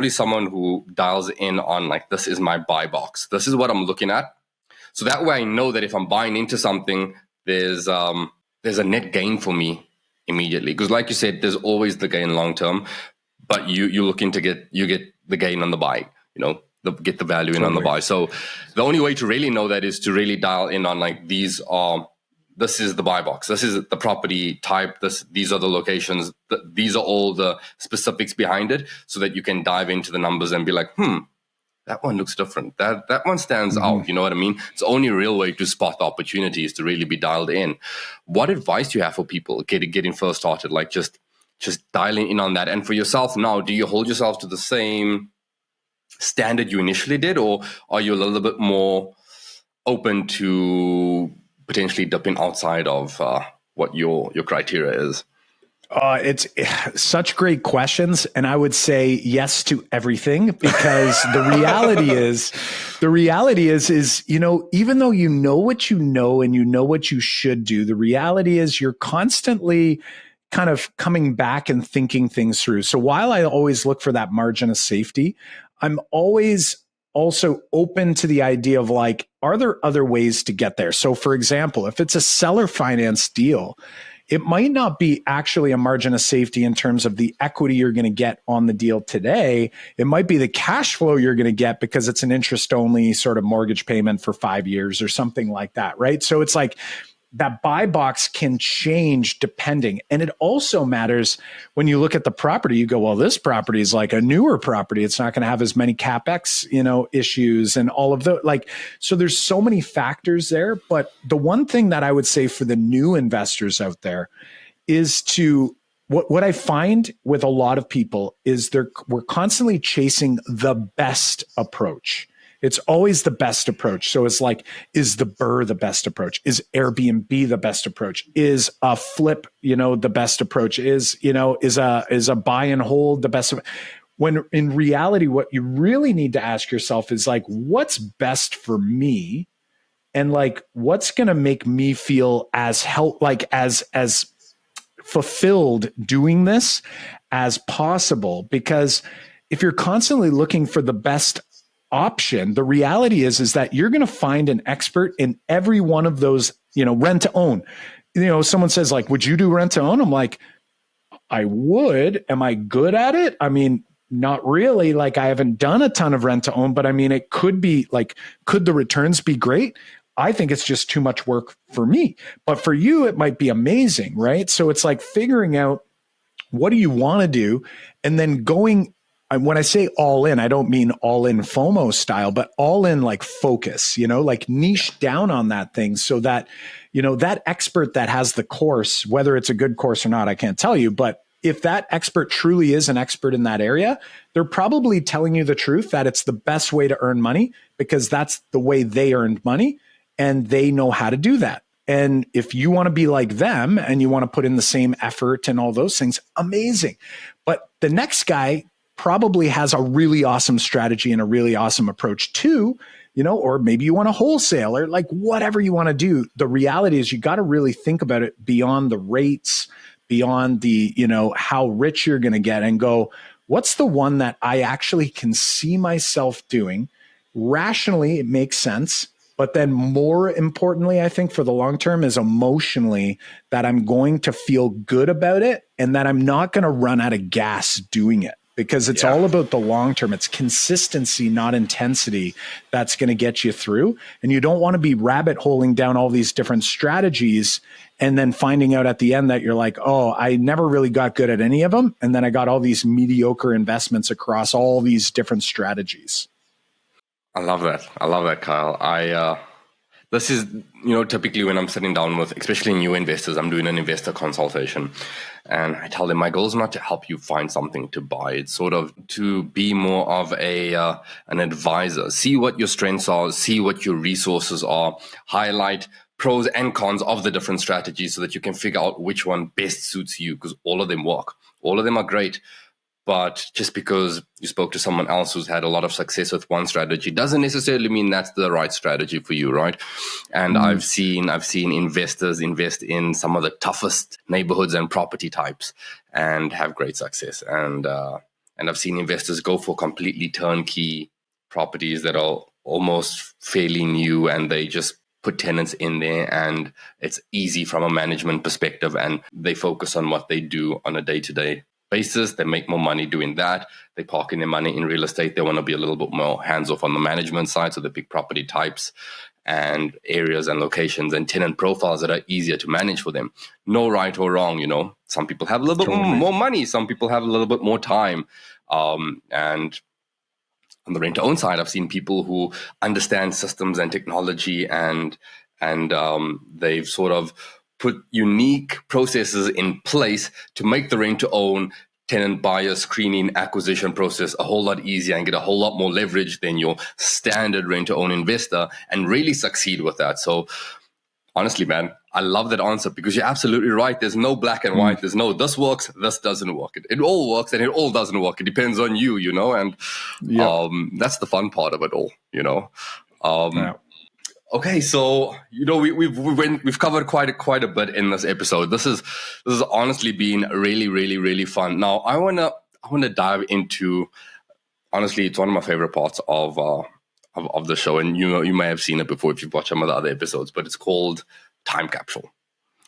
someone who dials in on like, this is my buy box. This is what I'm looking at. So that way I know that if I'm buying into something, there's a net gain for me immediately. Because like you said, there's always the gain long term, but you're looking to get the gain on the buy, get the value in on the buy. So the only way to really know that is to really dial in on like, this is the buy box. This is the property type. These are the locations. These are all the specifics behind it, so that you can dive into the numbers and be like, that one looks different. That one stands out. You know what I mean? It's the only real way to spot the opportunities, to really be dialed in. What advice do you have for people getting first started? Like just just dialing in on that. And for yourself now, do you hold yourself to the same standard you initially did, or are you a little bit more open to potentially dipping outside of what your criteria is? It's such great questions. And I would say yes to everything, because the reality is, even though you know what you know and you know what you should do, the reality is you're constantly kind of coming back and thinking things through. So while I always look for that margin of safety, I'm always also open to the idea of like, are there other ways to get there? So for example, if it's a seller finance deal, it might not be actually a margin of safety in terms of the equity you're going to get on the deal today. It might be the cash flow you're going to get because it's an interest only sort of mortgage payment for 5 years or something like that, right? So it's like that buy box can change depending. And it also matters when you look at the property, you go, well, this property is like a newer property. It's not going to have as many CapEx, issues and all of the so there's so many factors there. But the one thing that I would say for the new investors out there is to what I find with a lot of people is we're constantly chasing the best approach. It's always the best approach. So it's like, is the BRRRR the best approach? Is Airbnb the best approach? Is a flip, the best approach? Is a buy and hold the best? When in reality, what you really need to ask yourself is like, what's best for me? And like, what's going to make me feel as as fulfilled doing this as possible? Because if you're constantly looking for the best option, the reality is that you're going to find an expert in every one of those, rent to own. Someone says like, would you do rent to own? I'm like, I would. Am I good at it? I mean, not really. Like, I haven't done a ton of rent to own, but I mean, it could be like, could the returns be great? I think it's just too much work for me, but for you, it might be amazing, right? So it's like figuring out what do you want to do, and then going. When I say all in, I don't mean all in FOMO style, but all in like focus, like niche down on that thing so that, that expert that has the course, whether it's a good course or not, I can't tell you, but if that expert truly is an expert in that area, they're probably telling you the truth that it's the best way to earn money because that's the way they earned money and they know how to do that. And if you want to be like them and you want to put in the same effort and all those things, amazing. But the next guy probably has a really awesome strategy and a really awesome approach too, or maybe you want to wholesale or like whatever you want to do. The reality is you got to really think about it beyond the rates, beyond the, how rich you're going to get and go, what's the one that I actually can see myself doing? Rationally, it makes sense. But then more importantly, I think for the long term is emotionally that I'm going to feel good about it and that I'm not going to run out of gas doing it. Because it's all about the long term. It's consistency, not intensity, that's going to get you through. And you don't want to be rabbit holing down all these different strategies and then finding out at the end that you're like, oh, I never really got good at any of them. And then I got all these mediocre investments across all these different strategies. I love that, Kyle. This is, typically when I'm sitting down with, especially new investors, I'm doing an investor consultation and I tell them my goal is not to help you find something to buy. It's sort of to be more of an advisor, see what your strengths are, see what your resources are, highlight pros and cons of the different strategies so that you can figure out which one best suits you, because all of them work. All of them are great. But just because you spoke to someone else who's had a lot of success with one strategy doesn't necessarily mean that's the right strategy for you, right? And I've seen investors invest in some of the toughest neighborhoods and property types and have great success. And I've seen investors go for completely turnkey properties that are almost fairly new, and they just put tenants in there, and it's easy from a management perspective, and they focus on what they do on a day-to-day basis. They make more money doing that. They park in their money in real estate. They want to be a little bit more hands-off on the management side, so they pick property types and areas and locations and tenant profiles that are easier to manage for them. No right or wrong, Some people have a little bit more money. Some people have a little bit more time. And on the rent-to-own side, I've seen people who understand systems and technology and they've sort of put unique processes in place to make the rent to own tenant buyer screening acquisition process a whole lot easier and get a whole lot more leverage than your standard rent to own investor, and really succeed with that. So honestly, man, I love that answer, because you're absolutely right. There's no black and white. There's no this works, this doesn't work. It all works and it all doesn't work. It depends on you, and that's the fun part of it all, Okay, so we've covered quite a bit in this episode. This has honestly been really, really, really fun. Now I wanna dive into, honestly, it's one of my favorite parts of the show, and you may have seen it before if you've watched some of the other episodes, but it's called Time Capsule.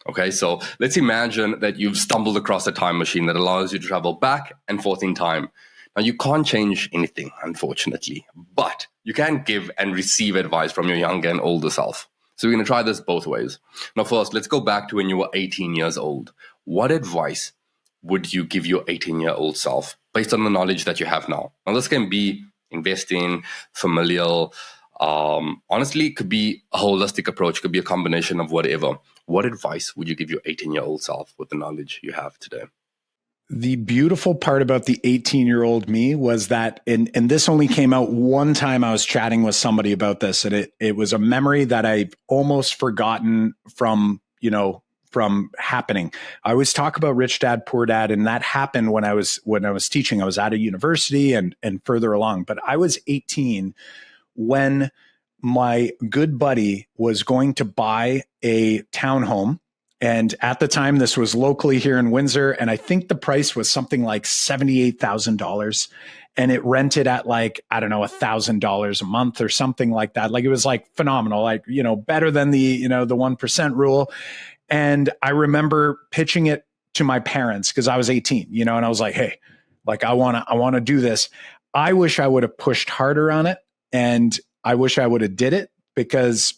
Okay, so let's imagine that you've stumbled across a time machine that allows you to travel back and forth in time. Now, you can't change anything, unfortunately, but you can give and receive advice from your younger and older self. So we're going to try this both ways. Now, first, let's go back to when you were 18 years old. What advice would you give your 18-year-old self based on the knowledge that you have now? Now, this can be investing, familial. Honestly, it could be a holistic approach. It could be a combination of whatever. What advice would you give your 18-year-old self with the knowledge you have today? The beautiful part about the 18-year-old me was that, and this only came out one time. I was chatting with somebody about this, and it was a memory that I've almost forgotten from happening. I always talk about Rich Dad, Poor Dad, and that happened when I was teaching. I was at a university and further along, but I was 18 when my good buddy was going to buy a townhome. And at the time, this was locally here in Windsor. And I think the price was something like $78,000. And it rented at $1,000 a month or something like that. Like, it was like phenomenal, better than the 1% rule. And I remember pitching it to my parents because I was 18, and I was like, hey, I want to do this. I wish I would have pushed harder on it. And I wish I would have did it, because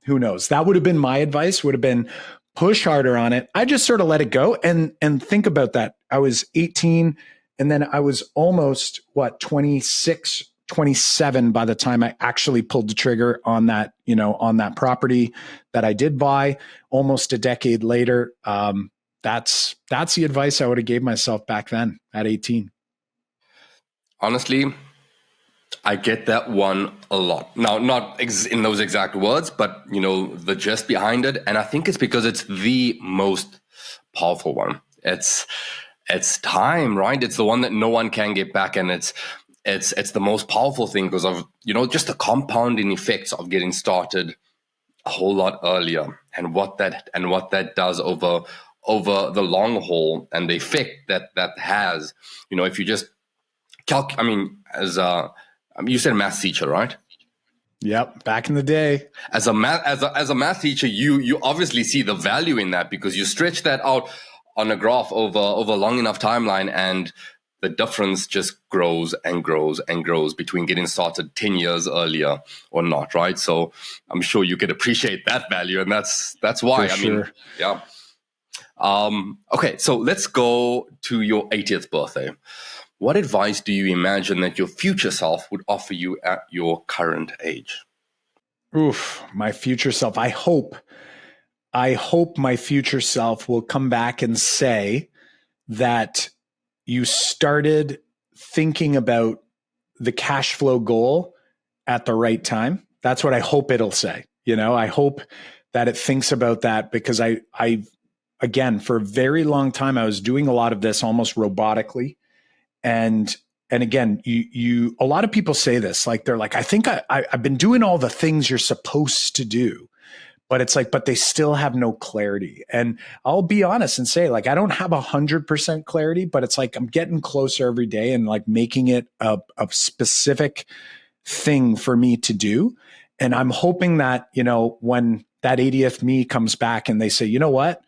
who knows? That would have been my advice, would have been push harder on it. I just sort of let it go and think about that. I was 18 and then I was almost 26, 27 by the time I actually pulled the trigger on that, on that property that I did buy almost a decade later. That's the advice I would have gave myself back then at 18. Honestly, I get that one a lot. Now, not in those exact words, but the gist behind it. And I think it's because it's the most powerful one. It's time, right? It's the one that no one can get back, and it's the most powerful thing because of just the compounding effects of getting started a whole lot earlier, and what that does over the long haul, and the effect that has. If you just you said math teacher, right? Yep, back in the day. As a math teacher, you obviously see the value in that, because you stretch that out on a graph over a long enough timeline, and the difference just grows and grows and grows between getting started 10 years earlier or not, right? So I'm sure you could appreciate that value, and that's why. For sure. Yeah. Okay, so let's go to your 80th birthday. What advice do you imagine that your future self would offer you at your current age? Oof, my future self. I hope my future self will come back and say that you started thinking about the cash flow goal at the right time. That's what I hope it'll say. I hope that it thinks about that, because I again, for a very long time, I was doing a lot of this almost robotically. And again, you a lot of people say this, they're like, I think I've been doing all the things you're supposed to do, but it's but they still have no clarity. And I'll be honest and say, I don't have 100% clarity, but it's I'm getting closer every day, and making it a specific thing for me to do. And I'm hoping that, when that 80th me comes back and they say, you know what?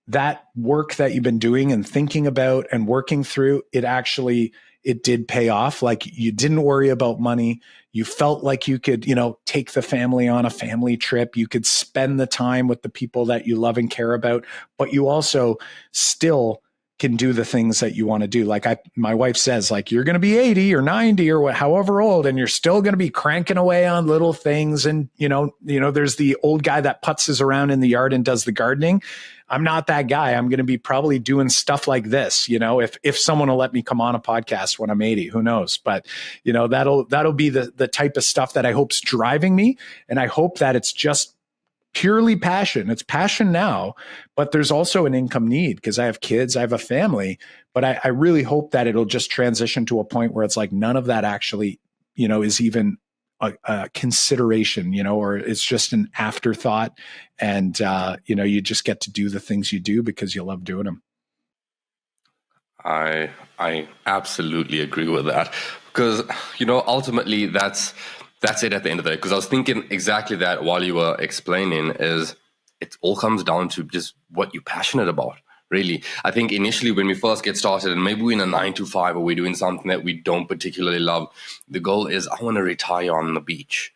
That work that you've been doing and thinking about and working through, it did pay off. You didn't worry about money. You felt like you could, take the family on a family trip. You could spend the time with the people that you love and care about, but you also still can do the things that you want to do. Like my wife says, like, you're going to be 80 or 90 or however old, and you're still going to be cranking away on little things. And, there's the old guy that putzes around in the yard and does the gardening. I'm not that guy. I'm going to be probably doing stuff like this, if someone will let me come on a podcast when I'm 80, who knows? But, that'll be the type of stuff that I hope's driving me. And I hope that it's just purely passion. It's passion now, but there's also an income need because I have kids, I have a family, but I really hope that it'll just transition to a point where it's like none of that actually, is even a consideration, or it's just an afterthought. And, you just get to do the things you do because you love doing them. I absolutely agree with that because, ultimately that's it at the end of the day. Because I was thinking exactly that while you were explaining is it all comes down to just what you're passionate about. Really, I think initially when we first get started and maybe we're in a 9 to 5 or we're doing something that we don't particularly love, the goal is I want to retire on the beach.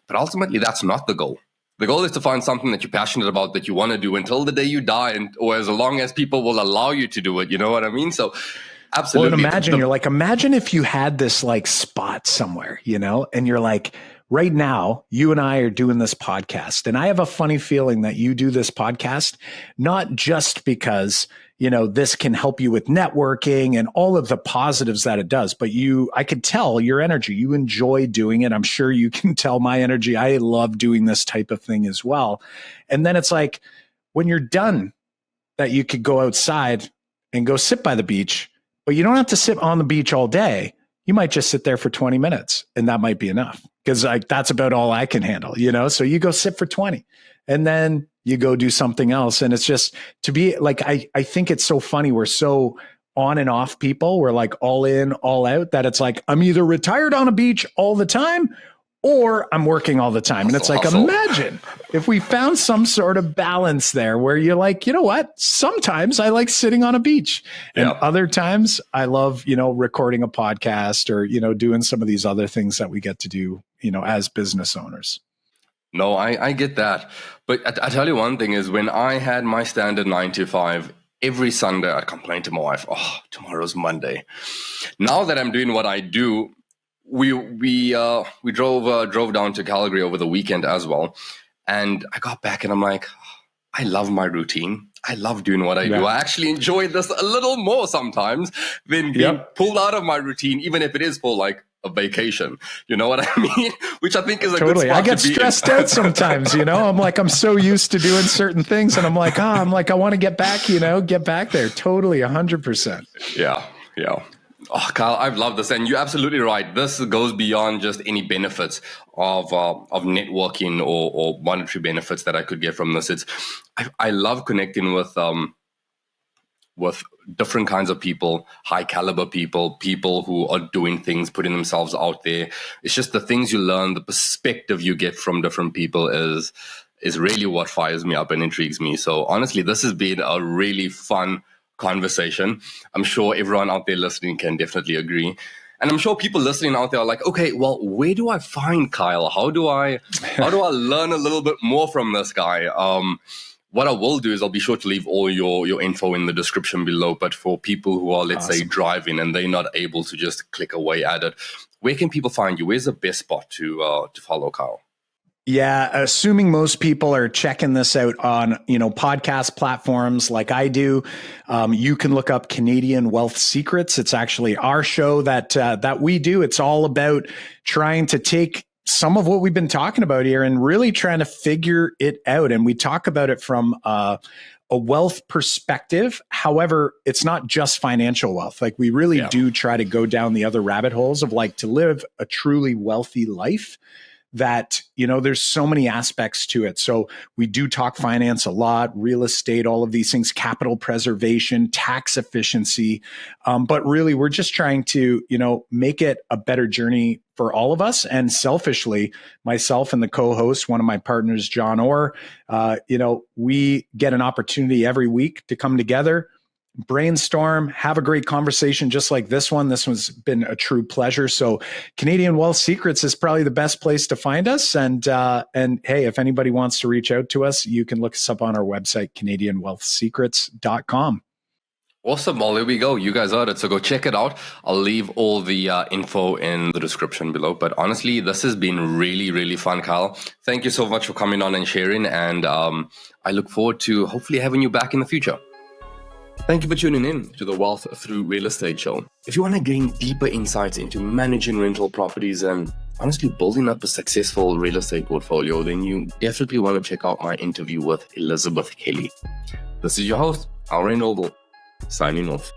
But ultimately, that's not the goal. The goal is to find something that you're passionate about, that you want to do until the day you die, or as long as people will allow you to do it. You know what I mean? So absolutely. Well, and imagine if you had this like spot somewhere, and you're like, right now, you and I are doing this podcast. And I have a funny feeling that you do this podcast, not just because, this can help you with networking and all of the positives that it does, but I could tell your energy. You enjoy doing it. I'm sure you can tell my energy. I love doing this type of thing as well. And then it's like, when you're done, that you could go outside and go sit by the beach, but you don't have to sit on the beach all day. You might just sit there for 20 minutes and that might be enough because that's about all I can handle, So you go sit for 20 and then you go do something else. And it's just to be like, I think it's so funny. We're so on and off people. We're like all in, all out that it's like, I'm either retired on a beach all the time or I'm working all the time. And it's like, imagine if we found some sort of balance there where you're like, you know what? Sometimes I like sitting on a beach and other times I love, recording a podcast or, doing some of these other things that we get to do, as business owners. No, I get that. But I tell you one thing is when I had my standard 9 to 5, every Sunday I complained to my wife, oh, tomorrow's Monday. Now that I'm doing what I do, we drove down to Calgary over the weekend as well. And I got back and I'm like, I love my routine. I love doing what I do. I actually enjoy this a little more sometimes than being pulled out of my routine, even if it is for like a vacation. You know what I mean? Which I think is a good spot I get stressed out sometimes, I'm like, I'm so used to doing certain things and I'm like, I want to get back, get back there. Totally 100%. Yeah. Oh, Kyle, I've loved this. And you're absolutely right. This goes beyond just any benefits of networking or monetary benefits that I could get from this. I love connecting with different kinds of people, high caliber people who are doing things, putting themselves out there. It's just the things you learn, the perspective you get from different people is really what fires me up and intrigues me. So honestly, this has been a really fun conversation. I'm sure everyone out there listening can definitely agree. And I'm sure people listening out there are like, okay, well, where do I find Kyle? How do I learn a little bit more from this guy? What I will do is I'll be sure to leave all your info in the description below. But for people who are, let's say, driving and they're not able to just click away at it, where can people find you? Where's the best spot to follow Kyle? Yeah, assuming most people are checking this out on, podcast platforms like I do, you can look up Canadian Wealth Secrets. It's actually our show that we do. It's all about trying to take some of what we've been talking about here and really trying to figure it out. And we talk about it from a wealth perspective. However, it's not just financial wealth. Like we really do try to go down the other rabbit holes of like to live a truly wealthy life. That, there's so many aspects to it. So we do talk finance a lot, real estate, all of these things, capital preservation, tax efficiency. But really, we're just trying to, make it a better journey for all of us. And selfishly, myself and the co-host, one of my partners, John Orr, we get an opportunity every week to come together, brainstorm, have a great conversation just like this one. This one's been a true pleasure. So Canadian Wealth Secrets is probably the best place to find us. And hey, if anybody wants to reach out to us, you can look us up on our website, CanadianWealthSecrets.com. Awesome. Well, there we go. You guys heard it. So go check it out. I'll leave all the info in the description below. But honestly, this has been really, really fun, Kyle. Thank you so much for coming on and sharing. And I look forward to hopefully having you back in the future. Thank you for tuning in to the Wealth Through Real Estate Show. If you want to gain deeper insights into managing rental properties and honestly building up a successful real estate portfolio, then you definitely want to check out my interview with Elizabeth Kelly. This is your host, Alray Noble, signing off.